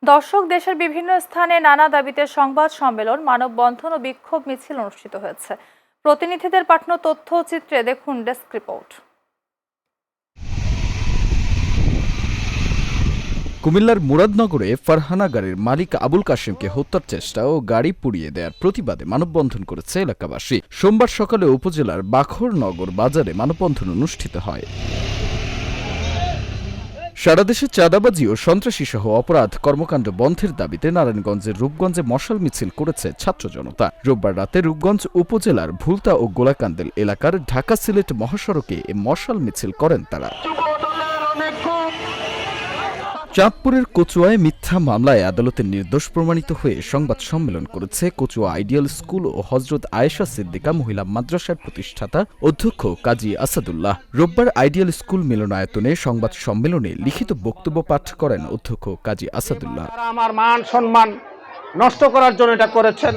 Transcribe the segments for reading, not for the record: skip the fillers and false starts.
দর্শক, দেশের বিভিন্ন স্থানে নানা দাবিতে সংবাদ সম্মেলন, মানববন্ধন ও বিক্ষোভ মিছিল অনুষ্ঠিত হয়েছে। প্রতিনিধিদের পাঠানো তথ্য চিত্রে দেখুন ডেস্ক রিপোর্ট। কুমিল্লার মুরাদনগরে ফারহানা গাড়ির মালিক আবুল কাশেমকে হত্যার চেষ্টা ও গাড়ি পুড়িয়ে দেওয়ার প্রতিবাদে মানববন্ধন করেছে এলাকাবাসী। সোমবার সকালে উপজেলার বাখরনগর বাজারে মানববন্ধন অনুষ্ঠিত হয়। সারা দেশে চাঁদাবাজি ও সন্ত্রাসী সহ অপরাধ কর্মকাণ্ড বন্ধের দাবিতে নারায়ণগঞ্জের রূপগঞ্জে মশাল মিছিল করেছে ছাত্র জনতা। রোববার রাতে রূপগঞ্জ উপজেলার ভুলতা ও গোলাকান্দেল এলাকার ঢাকা সিলেট মহাসড়কে এ মশাল মিছিল করেন তারা। চাঁদপুরের কচুয়ায় মিথ্যা মামলায় আদালতের নির্দোষ প্রমাণিত হয়ে সংবাদ সম্মেলন করেছে কচুয়া আইডিয়াল স্কুল ও হজরত আয়েশা সিদ্দিকা মহিলা মাদ্রাসার প্রতিষ্ঠাতা অধ্যক্ষ কাজী আসাদুল্লাহ। রোববার আইডিয়াল স্কুল মিলনায়তনে সংবাদ সম্মেলনে লিখিত বক্তব্য পাঠ করেন অধ্যক্ষ কাজী আসাদুল্লাহ। আমার মান সম্মান নষ্ট করার জন্য এটা করেছেন।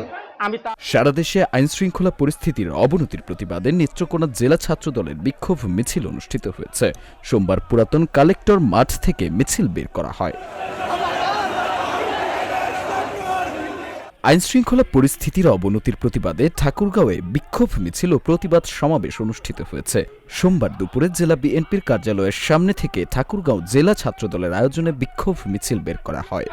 সারা দেশে আইনশৃঙ্খলা পরিস্থিতির অবনতির প্রতিবাদে নেত্রকোনা জেলা ছাত্র দলের বিক্ষোভ মিছিল অনুষ্ঠিত হয়েছে। সোমবার পুরাতন কালেক্টর মাঠ থেকে মিছিল বের করা হয়। আইনশৃঙ্খলা পরিস্থিতির অবনতির প্রতিবাদে ঠাকুরগাঁওয়ে বিক্ষোভ মিছিল ও প্রতিবাদ সমাবেশ অনুষ্ঠিত হয়েছে। সোমবার দুপুরে জেলা বিএনপির কার্যালয়ের সামনে থেকে ঠাকুরগাঁও জেলা ছাত্রদলের আয়োজনে বিক্ষোভ মিছিল বের করা হয়।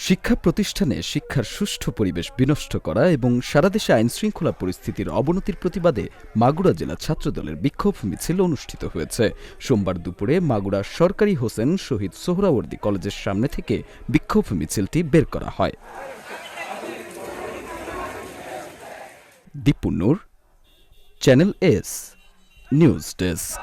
শিক্ষা প্রতিষ্ঠানে শিক্ষার সুষ্ঠু পরিবেশ বিনষ্ট করা এবং সারা দেশে আইনশৃঙ্খলা পরিস্থিতির অবনতির প্রতিবাদে মাগুরা জেলা ছাত্রদলের বিক্ষোভ মিছিল অনুষ্ঠিত হয়েছে। সোমবার দুপুরে মাগুরা সরকারি হোসেন শহীদ সোহরাওয়ার্দী কলেজের সামনে থেকে বিক্ষোভ মিছিলটি বের করা হয়। দীপু নূর, চ্যানেল এস, নিউজ ডেস্ক।